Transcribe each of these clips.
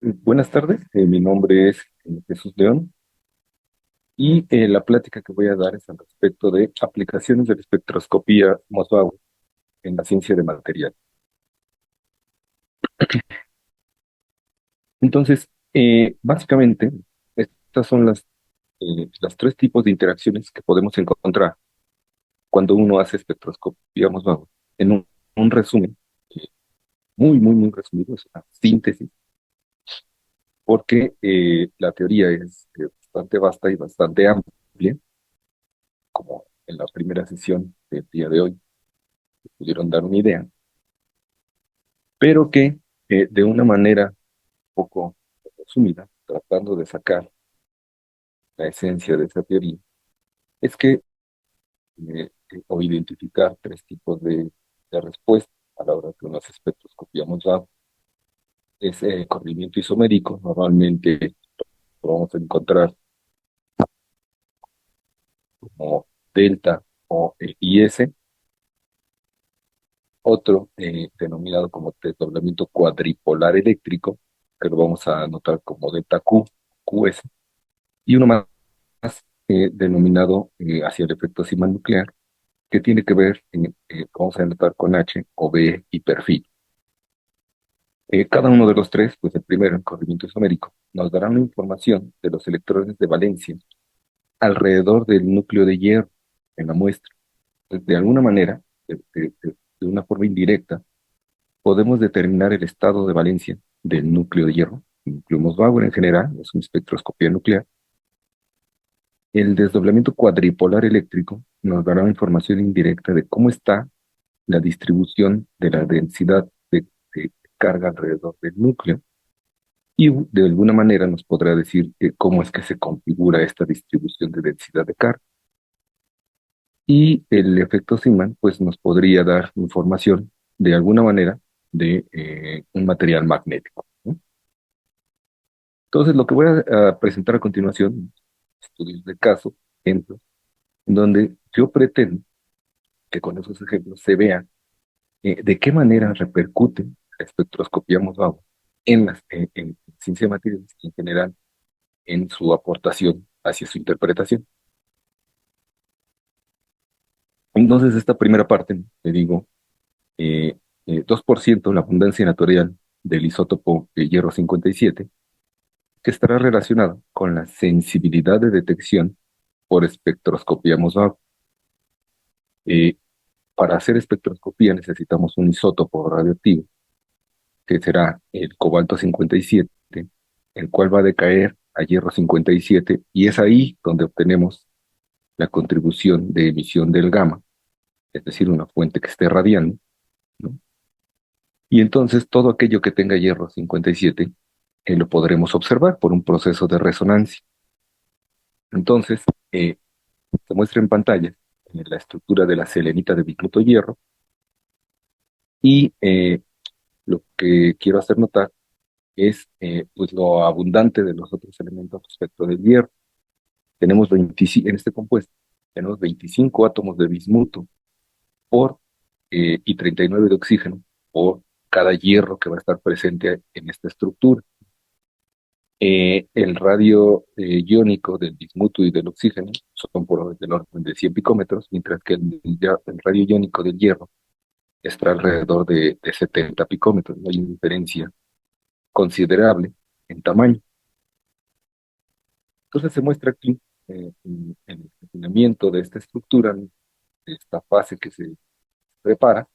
Buenas tardes, mi nombre es Jesús León y la plática que voy a dar es al respecto de aplicaciones de la espectroscopía Mosbaugh en la ciencia de material. Entonces, básicamente, estas son las tres tipos de interacciones que podemos encontrar cuando uno hace espectroscopía Mosbaugh. En un resumen, eh, muy resumido, es una síntesis, porque la teoría es bastante vasta y bastante amplia, como en la primera sesión del día de hoy pudieron dar una idea, pero que de una manera un poco resumida, tratando de sacar la esencia de esa teoría, es que o identificar tres tipos de respuesta a la hora que uno hace espectroscopía Mozart. Es corrimiento isomérico, normalmente lo vamos a encontrar como delta o IS, otro denominado como desdoblamiento cuadripolar eléctrico, que lo vamos a anotar como delta Q, QS, y uno más denominado hacia el efecto Zeeman nuclear, que tiene que ver, vamos a anotar con H o B y perfil. Cada uno de los tres, pues el primero, el corrimiento isomérico, nos dará una información de los electrones de valencia alrededor del núcleo de hierro en la muestra. Entonces, de alguna manera, de una forma indirecta, podemos determinar el estado de valencia del núcleo de hierro. El núcleo Mosbauer en general es una espectroscopía nuclear. El desdoblamiento cuadripolar eléctrico nos dará información indirecta de cómo está la distribución de la densidad de carga alrededor del núcleo y de alguna manera nos podrá decir cómo es que se configura esta distribución de densidad de carga. Y el efecto Zeeman pues nos podría dar información de alguna manera de un material magnético, ¿no? Entonces lo que voy a presentar a continuación, estudios de caso, ejemplos, en donde yo pretendo que con esos ejemplos se vea de qué manera repercute la espectroscopía Mosbaugh en ciencia de materiales y en general en su aportación hacia su interpretación. Entonces, esta primera parte, te digo, 2% la abundancia natural del isótopo de hierro 57, que estará relacionado con la sensibilidad de detección por espectroscopía Mosbaugh. Eh, para hacer espectroscopía necesitamos un isótopo radioactivo que será el cobalto 57, el cual va a decaer a hierro 57, y es ahí donde obtenemos la contribución de emisión del gamma, es decir, una fuente que esté radiando, ¿no? Y entonces todo aquello que tenga hierro 57 lo podremos observar por un proceso de resonancia. Entonces, se muestra en pantalla la estructura de la selenita de bismuto hierro y lo que quiero hacer notar es pues lo abundante de los otros elementos respecto del hierro. Tenemos 25, en este compuesto, tenemos 25 átomos de bismuto por, y 39 de oxígeno por cada hierro que va a estar presente en esta estructura. El radio iónico del bismuto y del oxígeno son del orden de 100 picómetros, mientras que el radio iónico del hierro está alrededor de 70 picómetros. Hay una diferencia considerable en tamaño. Entonces se muestra aquí en el funcionamiento de esta estructura, de esta fase que se prepara,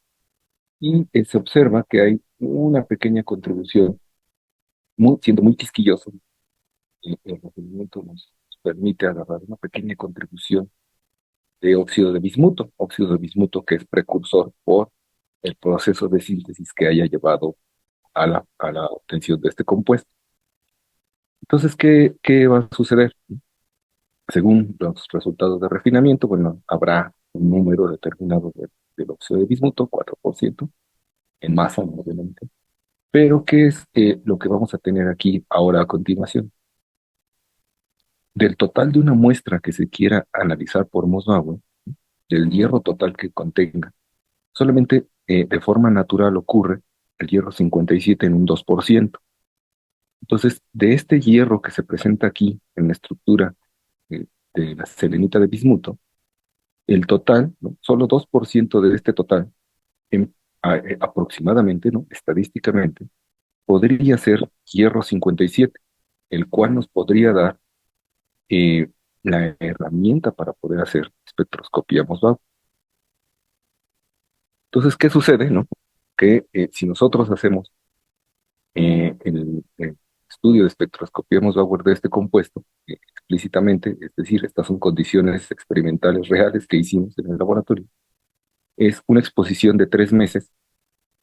y se observa que hay una pequeña contribución, siendo muy quisquilloso, el requerimiento nos permite agarrar una pequeña contribución de óxido de bismuto que es precursor por el proceso de síntesis que haya llevado a la obtención de este compuesto. Entonces, ¿qué va a suceder? Según los resultados de refinamiento, bueno, habrá un número determinado del óxido de bismuto, 4% en masa, ¿no? Obviamente. Pero, ¿qué es lo que vamos a tener aquí ahora a continuación? Del total de una muestra que se quiera analizar por Mosbaugh, del hierro total que contenga, solamente de forma natural ocurre el hierro 57 en un 2%. Entonces, de este hierro que se presenta aquí en la estructura eh, de la selenita de bismuto, el total, ¿no? Solo 2% de este total, aproximadamente, ¿no? Estadísticamente, podría ser hierro 57, el cual nos podría dar eh, la herramienta para poder hacer espectroscopía Mosbaum. Entonces, ¿qué sucede, no? Que si nosotros hacemos el estudio de espectroscopía Mosbaum de este compuesto explícitamente, es decir, estas son condiciones experimentales reales que hicimos en el laboratorio, es una exposición de 3 meses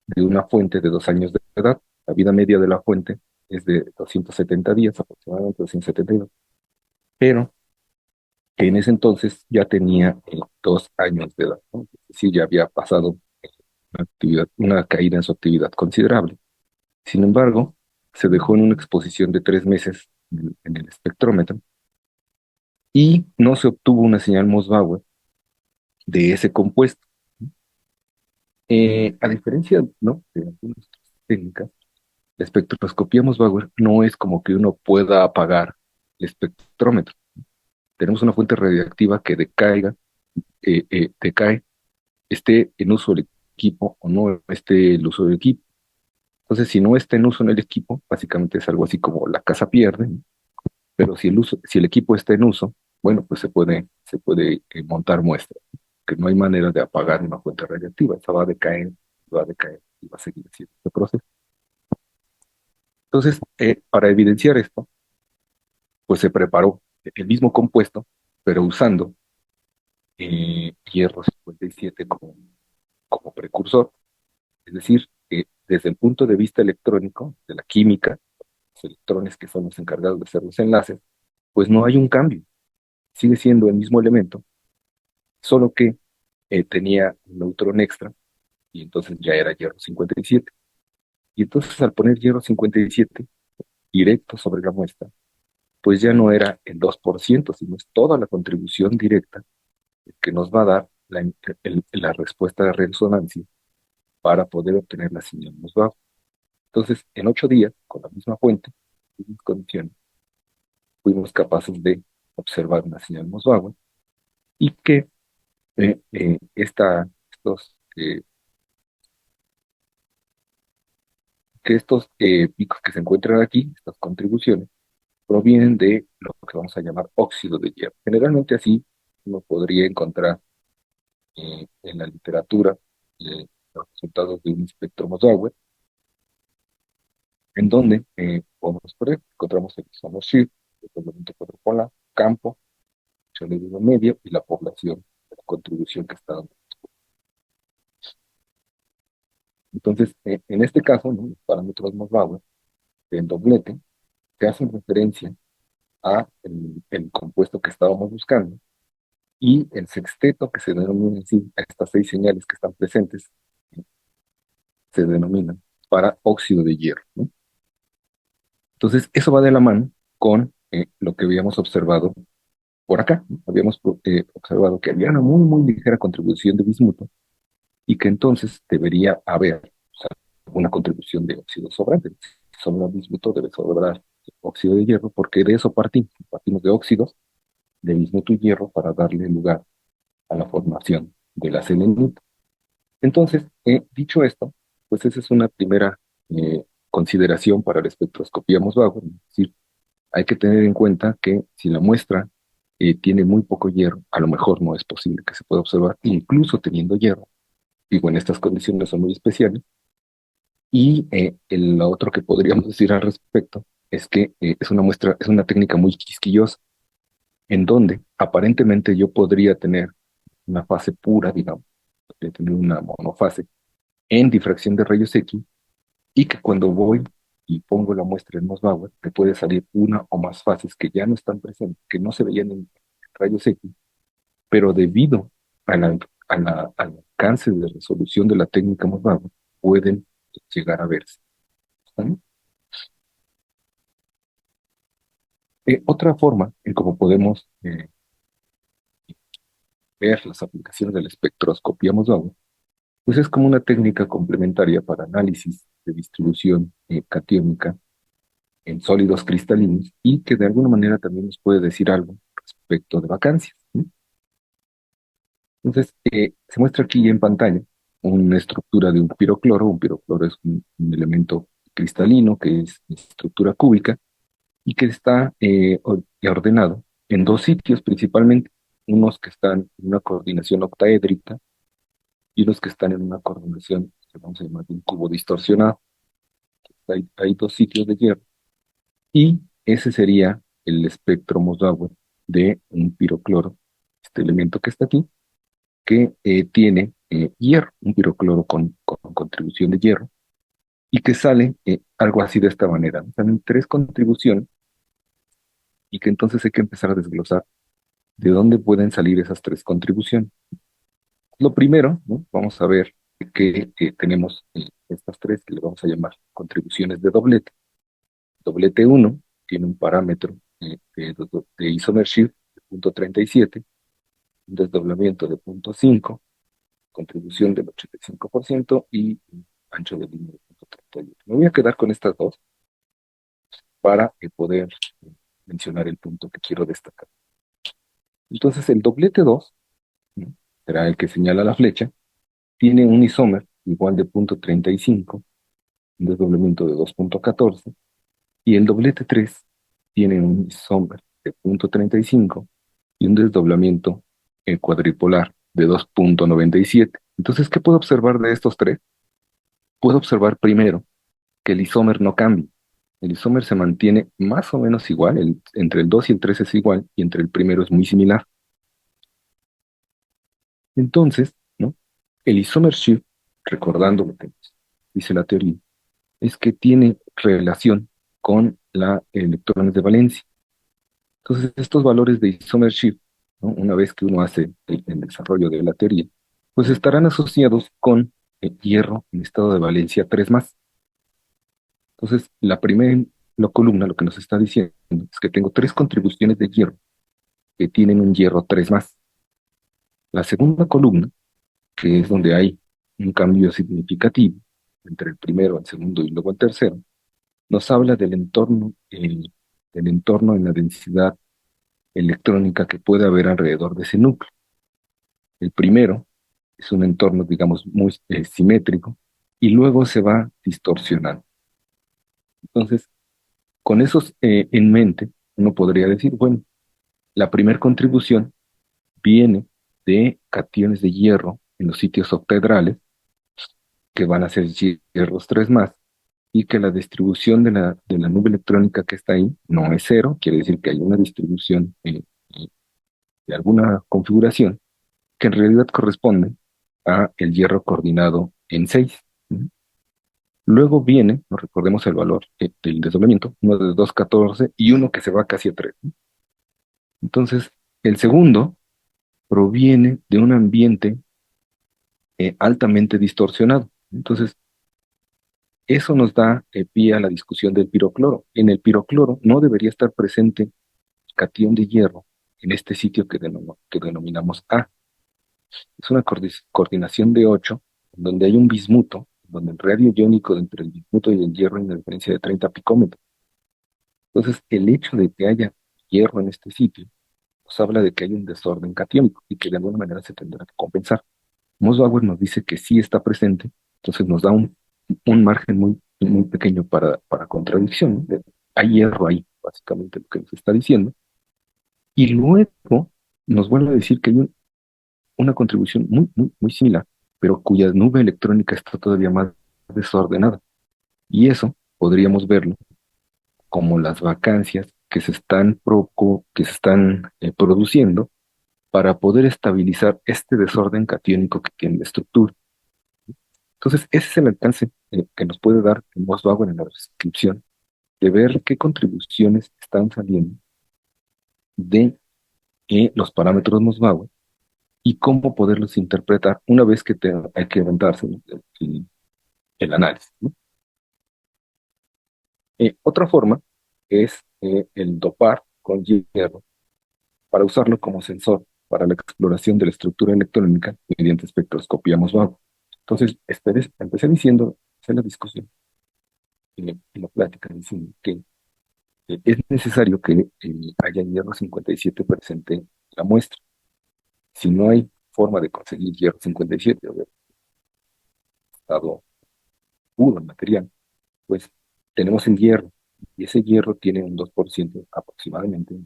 de una fuente de 2 años de edad. La vida media de la fuente es de 270 días, aproximadamente 272, pero que en ese entonces ya tenía 2 años de edad, ¿no? Es decir, ya había pasado una caída en su actividad considerable. Sin embargo, se dejó en una exposición de 3 meses en el espectrómetro y no se obtuvo una señal Mossbauer de ese compuesto. A diferencia, ¿no? de algunas otras técnicas, la espectroscopía Mossbauer no es como que uno pueda apagar el espectrómetro. Tenemos una fuente radiactiva que decae, esté en uso el equipo o no esté el uso del equipo. Entonces, si no está en uso en el equipo, básicamente es algo así como la casa pierde, ¿no? Pero si el equipo está en uso, bueno, pues se puede montar muestras, que no hay manera de apagar una fuente radiactiva, esa va a decaer y va a seguir haciendo este proceso. Entonces, para evidenciar esto, pues se preparó el mismo compuesto, pero usando hierro 57 como precursor, es decir, desde el punto de vista electrónico, de la química, los electrones que son los encargados de hacer los enlaces, pues no hay un cambio, sigue siendo el mismo elemento, solo que tenía un neutrón extra y entonces ya era hierro 57. Y entonces al poner hierro 57 directo sobre la muestra, pues ya no era el 2%, sino es toda la contribución directa que nos va a dar la respuesta de resonancia para poder obtener la señal más baja. Entonces, en 8 días, con la misma fuente, mismas condiciones, fuimos capaces de observar una señal más baja y que estos, picos que se encuentran aquí, estas contribuciones, provienen de lo que vamos a llamar óxido de hierro. Generalmente así uno podría encontrar en la literatura los resultados de un espectro Mosauer, en donde podemos poner, encontramos el isomo shift, el elemento cuadrupolar, campo, sólido medio y la población, la contribución que está dando. Entonces, en este caso, ¿no? Los parámetros Mosauer en doblete que hacen referencia a el compuesto que estábamos buscando y el sexteto que se denomina en sí a estas 6 señales que están presentes se denomina para óxido de hierro, ¿no? Entonces, eso va de la mano con lo que habíamos observado por acá, ¿no? Habíamos observado que había una muy, muy ligera contribución de bismuto y que entonces debería haber, o sea, una contribución de óxido sobrante. Si sobra bismuto, debe sobrar óxido de hierro, porque de eso partimos de óxidos de bismuto y hierro para darle lugar a la formación de la selenita. Entonces, dicho esto, pues esa es una primera consideración para la espectroscopía Mosbaum, es decir, hay que tener en cuenta que si la muestra tiene muy poco hierro, a lo mejor no es posible que se pueda observar, incluso teniendo hierro. Digo, en estas condiciones son muy especiales. Y lo otro que podríamos decir al respecto es que es una técnica muy quisquillosa, en donde aparentemente yo podría tener una fase pura, digamos, podría tener una monofase en difracción de rayos X, y que cuando voy y pongo la muestra en Mossbauer, me puede salir una o más fases que ya no están presentes, que no se veían en rayos X, pero debido a al alcance de resolución de la técnica Mossbauer, pueden llegar a verse. ¿Está? Otra forma en cómo podemos ver las aplicaciones de la espectroscopía Mossbauer, pues es como una técnica complementaria para análisis de distribución catiónica en sólidos cristalinos y que de alguna manera también nos puede decir algo respecto de vacancias, ¿sí? Entonces, se muestra aquí en pantalla una estructura de un pirocloro. Un pirocloro es un elemento cristalino que es de estructura cúbica y que está ordenado en dos sitios principalmente, unos que están en una coordinación octaédrica y unos que están en una coordinación que vamos a llamar de un cubo distorsionado. Hay dos sitios de hierro y ese sería el espectro Mossbauer de un pirocloro, este elemento que está aquí, que tiene hierro, un pirocloro con contribución de hierro, y que sale algo así de esta manera. Salen tres contribuciones y que entonces hay que empezar a desglosar de dónde pueden salir esas tres contribuciones. Lo primero, ¿no? Vamos a ver que tenemos estas tres que le vamos a llamar contribuciones de doblete. Doblete uno tiene un parámetro de isomer shift de 0.37, un desdoblamiento de 0.5, contribución del 85% y un ancho de línea de 0.38. Me voy a quedar con estas dos para poder mencionar el punto que quiero destacar. Entonces, el doblete 2, ¿no? Será el que señala la flecha, tiene un isómer igual de 0.35, un desdoblamiento de 2.14, y el doblete 3 tiene un isómer de 0.35 y un desdoblamiento cuadripolar de 2.97. Entonces, ¿qué puedo observar de estos tres? Puedo observar primero que el isómer no cambia. El isómer se mantiene más o menos igual, entre el 2 y el 3 es igual, y entre el primero es muy similar. Entonces, ¿no? El isomer shift, recordando lo que dice la teoría, es que tiene relación con la electrones de valencia. Entonces, estos valores de isomer shift, ¿no? Una vez que uno hace el desarrollo de la teoría, pues estarán asociados con hierro en estado de valencia 3 más. Entonces, la primera columna lo que nos está diciendo es que tengo tres contribuciones de hierro que tienen un hierro 3 más. La segunda columna, que es donde hay un cambio significativo entre el primero, el segundo y luego el tercero, nos habla del entorno en la densidad electrónica que puede haber alrededor de ese núcleo. El primero es un entorno, digamos, muy simétrico y luego se va distorsionando. Entonces, con esos en mente, uno podría decir, bueno, la primera contribución viene de cationes de hierro en los sitios octaedrales, que van a ser hierros 3 más, y que la distribución de la nube electrónica que está ahí no es cero, quiere decir que hay una distribución de alguna configuración que en realidad corresponde a el hierro coordinado en 6. Luego viene, no recordemos el valor del desdoblamiento, uno de 2.14 y uno que se va casi a 3. Entonces, el segundo proviene de un ambiente altamente distorsionado. Entonces, eso nos da pie a la discusión del pirocloro. En el pirocloro no debería estar presente catión de hierro en este sitio que denominamos A. Es una coordinación de 8, donde hay un bismuto, donde el radio iónico entre el bismuto y el hierro hay una diferencia de 30 picómetros. Entonces, el hecho de que haya hierro en este sitio nos habla de que hay un desorden catiónico y que de alguna manera se tendrá que compensar. Mossbauer nos dice que sí está presente, entonces nos da un margen muy pequeño para contradicción, ¿no? Hay hierro ahí, básicamente lo que nos está diciendo. Y luego nos vuelve a decir que hay una contribución muy similar, pero cuya nube electrónica está todavía más desordenada. Y eso podríamos verlo como las vacancias que se están produciendo para poder estabilizar este desorden catiónico que tiene la estructura. Entonces, ese es el alcance que nos puede dar el Mossbauer en la descripción, de ver qué contribuciones están saliendo de los parámetros Mossbauer y cómo poderlos interpretar una vez que hay que aventarse el análisis, ¿no? Otra forma es el dopar con hierro para usarlo como sensor para la exploración de la estructura electrónica mediante espectroscopía Mossbauer. Entonces, empecé diciendo, en la discusión, en la plática, diciendo que es necesario que haya hierro 57 presente en la muestra. Si no hay forma de conseguir hierro 57 o de estado puro en material, pues tenemos el hierro, y ese hierro tiene un 2% aproximadamente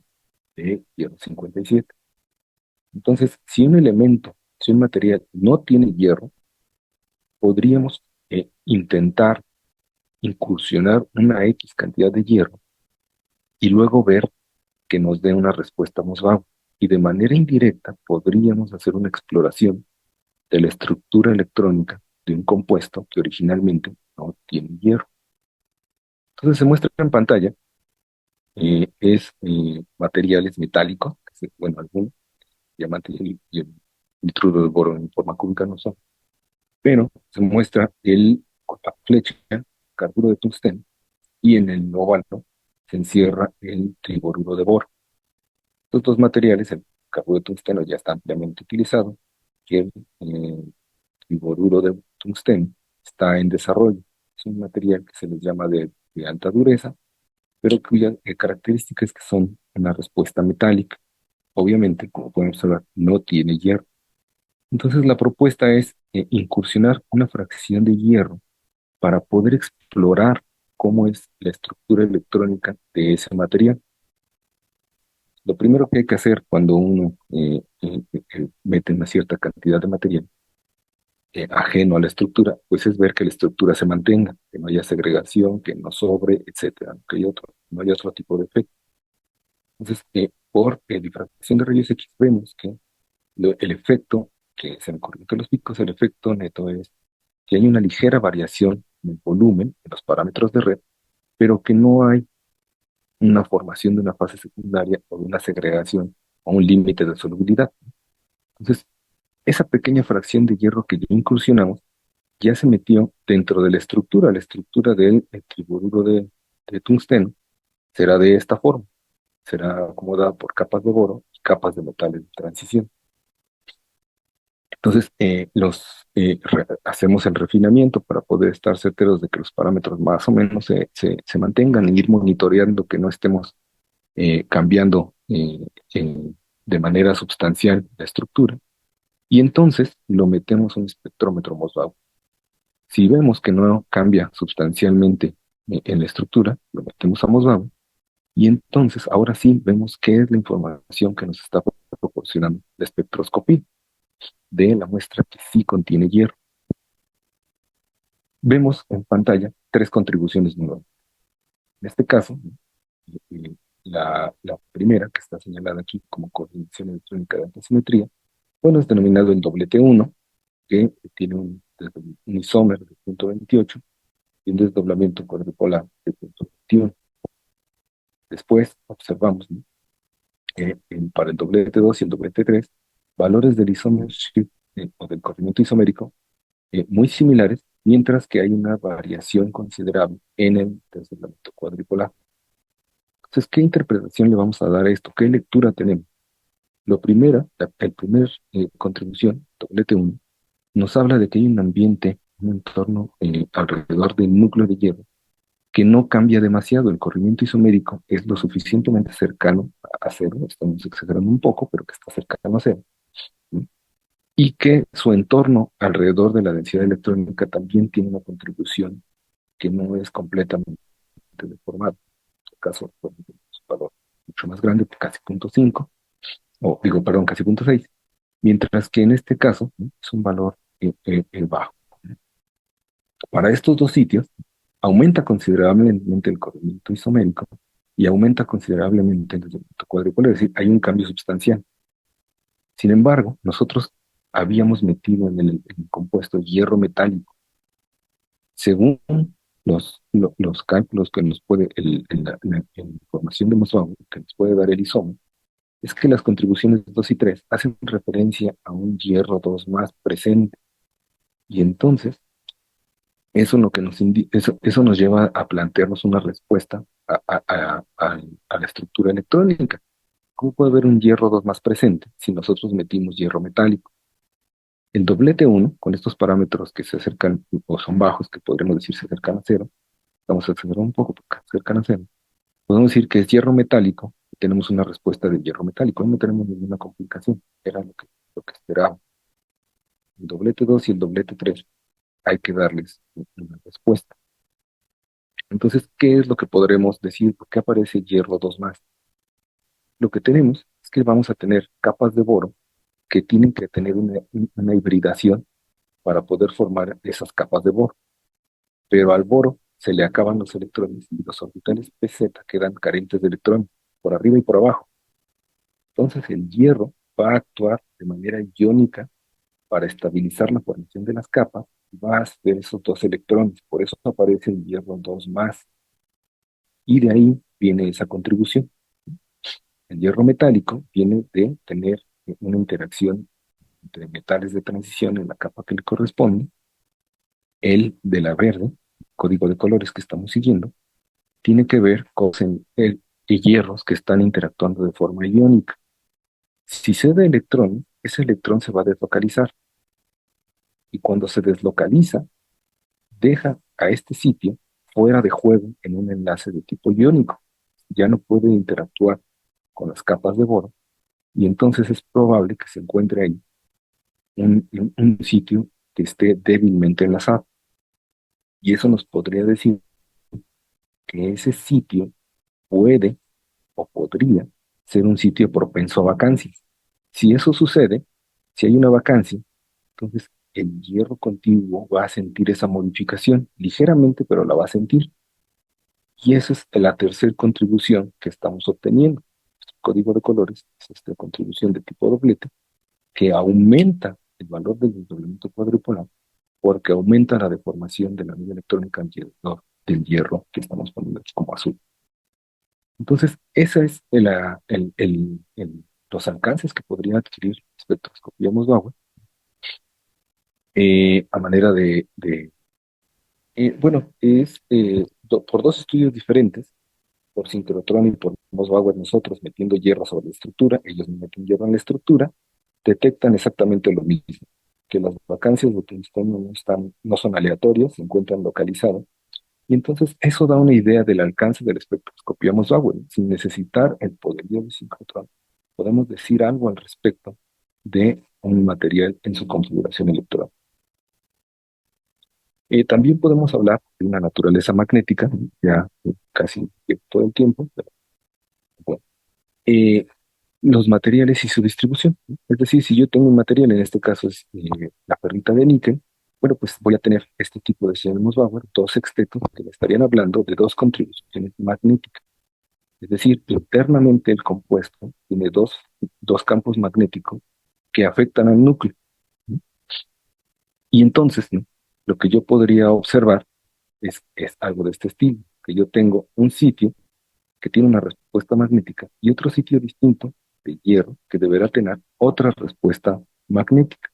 de hierro 57. Entonces, si un elemento, si un material no tiene hierro, podríamos intentar incursionar una X cantidad de hierro y luego ver que nos dé una respuesta Mossbauer. Y de manera indirecta podríamos hacer una exploración de la estructura electrónica de un compuesto que originalmente no tiene hierro. Entonces se muestra en pantalla, es materiales metálicos, bueno, algunos, diamante y el nitruro de boro en forma cúbica no son, pero se muestra con la flecha, carburo de tungsteno, y en el óvalo se encierra el triboruro de boro. Estos dos materiales, el carburo de tungsteno ya está ampliamente utilizado, y el triboruro de tungsteno está en desarrollo. Es un material que se les llama de alta dureza, pero cuya característica es que son una respuesta metálica. Obviamente, como pueden observar, no tiene hierro. Entonces la propuesta es incursionar una fracción de hierro para poder explorar cómo es la estructura electrónica de ese material. Lo primero que hay que hacer cuando uno mete una cierta cantidad de material ajeno a la estructura, pues es ver que la estructura se mantenga, que no haya segregación, que no sobre, etcétera, no haya otro tipo de efecto. Entonces, por difracción de rayos X vemos que el efecto que se me ocurrió que los picos, el efecto neto es que hay una ligera variación en el volumen, en los parámetros de red, pero que no hay una formación de una fase secundaria o de una segregación o un límite de solubilidad. Entonces, esa pequeña fracción de hierro que ya incursionamos ya se metió dentro de la estructura del triboruro de tungsteno será de esta forma, será acomodada por capas de boro y capas de metales de transición. Entonces, hacemos el refinamiento para poder estar certeros de que los parámetros más o menos se mantengan y ir monitoreando que no estemos cambiando de manera sustancial la estructura. Y entonces lo metemos a un espectrómetro Mossbauer. Si vemos que no cambia sustancialmente en la estructura, lo metemos a Mossbauer. Y entonces, ahora sí, vemos qué es la información que nos está proporcionando la espectroscopía de la muestra que sí contiene hierro. Vemos en pantalla tres contribuciones nuevas. En este caso, eh, la primera, que está señalada aquí como coordinación electrónica de alta simetría, bueno, es denominado el doblete 1, que tiene un isómer de punto 28 y un desdoblamiento cuadripolar de punto 21. Después observamos, ¿no? Para el doblete 2 y el doblete 3, valores del isómer shift o del corrimiento isomérico muy similares, mientras que hay una variación considerable en el desdoblamiento cuadripolar. Entonces, ¿qué interpretación le vamos a dar a esto? ¿Qué lectura tenemos? Lo primero, el primer contribución, doblete 1, nos habla de que hay un ambiente, un entorno alrededor del núcleo de hierro que no cambia demasiado. El corrimiento isomérico es lo suficientemente cercano a cero, estamos exagerando un poco, pero que está cercano a cero, ¿sí? Y que su entorno alrededor de la densidad electrónica también tiene una contribución que no es completamente deformada. En este caso, por ejemplo, es un valor mucho más grande, casi 0,5, o digo, perdón, casi 0,6, mientras que en este caso, ¿no?, es un valor bajo. Para estos dos sitios, aumenta considerablemente el corrimiento isomérico y aumenta considerablemente el desdoblamiento cuadripolar, es decir, hay un cambio sustancial. Sin embargo, nosotros habíamos metido en el compuesto hierro metálico. Según los cálculos que nos puede, la información de Mossbauer que nos puede dar el isómero, es que las contribuciones 2 y 3 hacen referencia a un hierro 2 más presente. Y entonces, eso nos lleva a plantearnos una respuesta a la estructura electrónica. ¿Cómo puede haber un hierro 2 más presente si nosotros metimos hierro metálico? El doblete 1, con estos parámetros que se acercan o son bajos, que podríamos decir se acercan a cero, vamos a acelerar un poco porque se acercan a cero. Podemos decir que es hierro metálico y tenemos una respuesta del hierro metálico. No tenemos ninguna complicación. Era lo que esperaba. El doblete 2 y el doblete 3 hay que darles una respuesta. Entonces, ¿qué es lo que podremos decir? ¿Por qué aparece hierro 2 más? Lo que tenemos es que vamos a tener capas de boro que tienen que tener una hibridación para poder formar esas capas de boro. Pero al boro se le acaban los electrones y los orbitales pz quedan carentes de electrones por arriba y por abajo. Entonces el hierro va a actuar de manera iónica para estabilizar la formación de las capas y va a hacer esos dos electrones. Por eso aparece el hierro 2 más. Y de ahí viene esa contribución. El hierro metálico viene de tener una interacción entre metales de transición en la capa que le corresponde. El de la verde, código de colores que estamos siguiendo, tiene que ver con hierros que están interactuando de forma iónica. Si cede electrón, ese electrón se va a deslocalizar y cuando se deslocaliza, deja a este sitio fuera de juego en un enlace de tipo iónico. Ya no puede interactuar con las capas de boro y entonces es probable que se encuentre ahí un sitio que esté débilmente enlazado. Y eso nos podría decir que ese sitio puede o podría ser un sitio propenso a vacancias. Si eso sucede, si hay una vacancia, entonces el hierro contiguo va a sentir esa modificación ligeramente, pero la va a sentir. Y esa es la tercera contribución que estamos obteniendo. El código de colores es esta contribución de tipo doblete que aumenta el valor del desdoblamiento cuadrupolar porque aumenta la deformación de la nube electrónica alrededor del hierro que estamos poniendo aquí como azul. Entonces, ese es los alcances que podría adquirir espectroscopía Mosbauer a manera bueno, es por dos estudios diferentes, por sincrotrón y por Mosbauer, nosotros metiendo hierro sobre la estructura, ellos meten hierro en la estructura, detectan exactamente lo mismo, que las vacancias de tungsteno no son aleatorias, se encuentran localizadas. Y entonces eso da una idea del alcance del espectroscopía Mosbauer, sin necesitar el poderío de sincrotrón. Podemos decir algo al respecto de un material en su configuración electrónica. También podemos hablar de una naturaleza magnética, ya casi todo el tiempo, pero bueno. Eh, los materiales y su distribución, ¿no? Es decir, si yo tengo un material, en este caso es la perlita de níquel, bueno, pues voy a tener este tipo de señal Mosbauer, dos sextetos que me estarían hablando de dos contribuciones magnéticas. Es decir, internamente el compuesto tiene dos campos magnéticos que afectan al núcleo, ¿no? Y entonces, ¿no? Lo que yo podría observar es algo de este estilo, que yo tengo un sitio que tiene una respuesta magnética y otro sitio distinto de hierro que deberá tener otra respuesta magnética.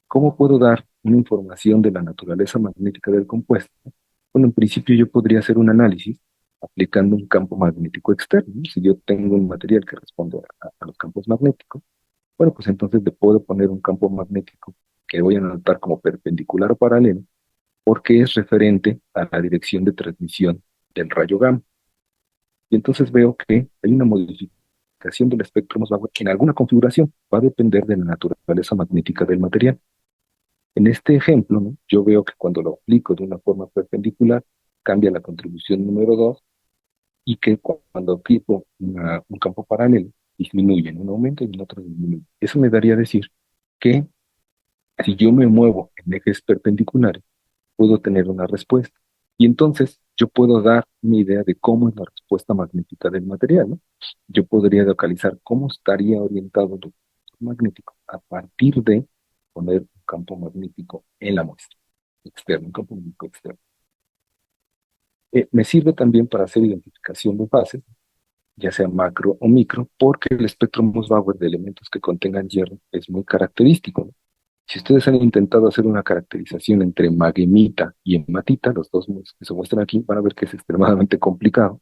¿Cómo puedo dar una información de la naturaleza magnética del compuesto? Bueno, en principio yo podría hacer un análisis aplicando un campo magnético externo, ¿no? Si yo tengo un material que responde a los campos magnéticos, bueno, pues entonces le puedo poner un campo magnético que voy a anotar como perpendicular o paralelo, porque es referente a la dirección de transmisión del rayo gamma. Y entonces veo que hay una modificación del espectro Mosbauer en alguna configuración. Va a depender de la naturaleza magnética del material. En este ejemplo, ¿no? Yo veo que cuando lo aplico de una forma perpendicular, cambia la contribución número 2 y que cuando aplico un campo paralelo, disminuye, en un aumento y en otro disminuye. Eso me daría a decir que si yo me muevo en ejes perpendiculares, puedo tener una respuesta. Y entonces yo puedo dar una idea de cómo es la respuesta magnética del material, ¿no? Yo podría localizar cómo estaría orientado el vector magnético a partir de poner un campo magnético en la muestra externo, un campo magnético externo. Me sirve también para hacer identificación de fases, ya sea macro o micro, porque el espectro Mosbauer de elementos que contengan hierro es muy característico, ¿no? Si ustedes han intentado hacer una caracterización entre magnetita y hematita, los dos que se muestran aquí, van a ver que es extremadamente complicado,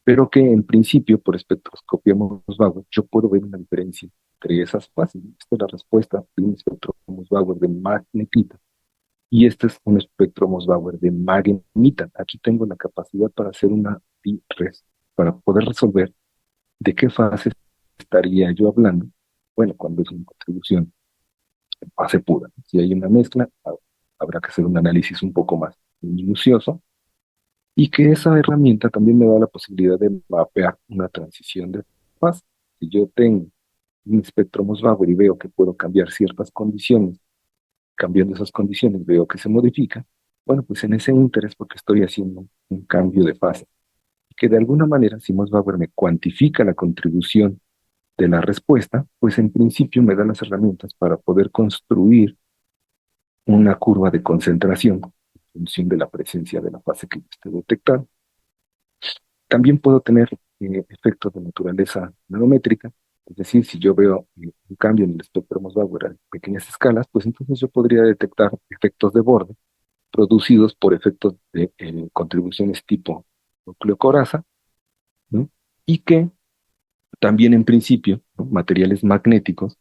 pero que en principio, por espectroscopía Mosbauer, yo puedo ver una diferencia entre esas fases. Esta es la respuesta de un espectro Mosbauer de magnetita y este es un espectro Mosbauer de magnetita. Aquí tengo la capacidad para hacer una para poder resolver de qué fase estaría yo hablando. Bueno, cuando es una contribución en fase pura. Si hay una mezcla, habrá que hacer un análisis un poco más minucioso y que esa herramienta también me da la posibilidad de mapear una transición de fase. Si yo tengo un espectro Mosbauer y veo que puedo cambiar ciertas condiciones, cambiando esas condiciones veo que se modifica, bueno, pues en ese interés porque estoy haciendo un cambio de fase. Que de alguna manera, si Mosbauer me cuantifica la contribución de la respuesta, pues en principio me da las herramientas para poder construir una curva de concentración en función de la presencia de la fase que yo esté detectando. También puedo tener efectos de naturaleza nanométrica, es decir, si yo veo un cambio en el espectro Mosbauer a pequeñas escalas, pues entonces yo podría detectar efectos de borde producidos por efectos de contribuciones tipo nucleocoraza, ¿no? Y que también en principio, ¿no? Materiales magnéticos,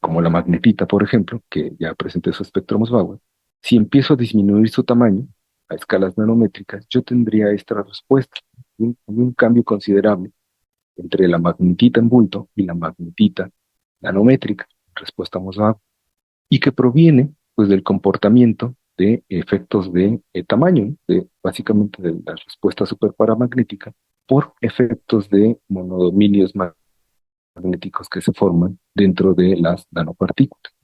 como la magnetita, por ejemplo, que ya presenté su espectro Mosbauer, si empiezo a disminuir su tamaño a escalas nanométricas, yo tendría esta respuesta, un cambio considerable entre la magnetita en bulto y la magnetita nanométrica, respuesta Mosbauer, y que proviene pues del comportamiento de efectos de tamaño, ¿no? Básicamente de la respuesta superparamagnética por efectos de monodominios magnéticos que se forman dentro de las nanopartículas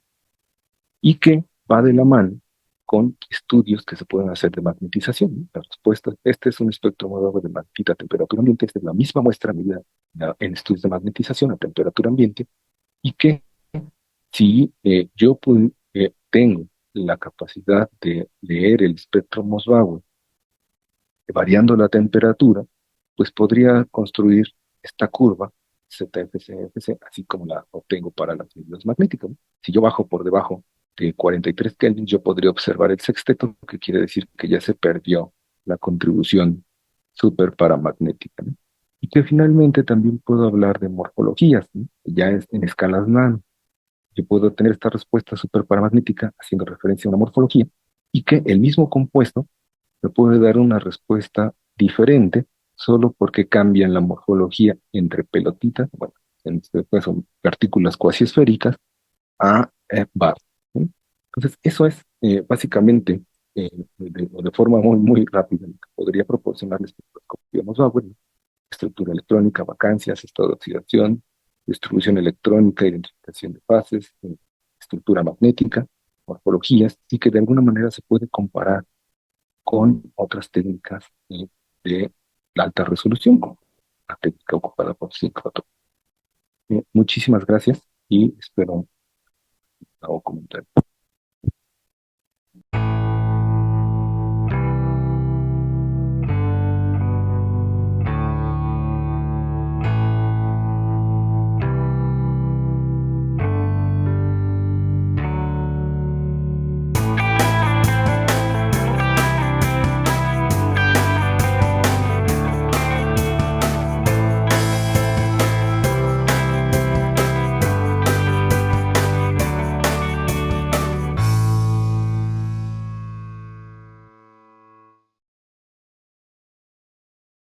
y que va de la mano con estudios que se pueden hacer de magnetización, ¿no? La respuesta, este es un espectro modelo de magnetita a temperatura ambiente, esta es la misma muestra medida en estudios de magnetización a temperatura ambiente, y que si tengo la capacidad de leer el espectro Mosbauer variando la temperatura, pues podría construir esta curva ZFCFC, así como la obtengo para las medidas magnéticas, ¿no? Si yo bajo por debajo de 43 Kelvin, yo podría observar el sexteto, que quiere decir que ya se perdió la contribución super paramagnética, ¿no? Y que finalmente también puedo hablar de morfologías, ¿no? Ya en escalas nano. Yo puedo tener esta respuesta super paramagnética haciendo referencia a una morfología y que el mismo compuesto me puede dar una respuesta diferente solo porque cambian la morfología entre pelotitas, bueno, en este caso partículas cuasi esféricas, a bar, ¿sí? Entonces, eso es básicamente, de forma muy rápida, lo que podría proporcionarles espectroscopía Mosbauer, ¿no? Estructura electrónica, vacancias, estado de oxidación, distribución electrónica, identificación de fases, estructura magnética, morfologías, y que de alguna manera se puede comparar con otras técnicas de la alta resolución, como la técnica ocupada por Synchrotron. Muchísimas gracias y espero algún comentario.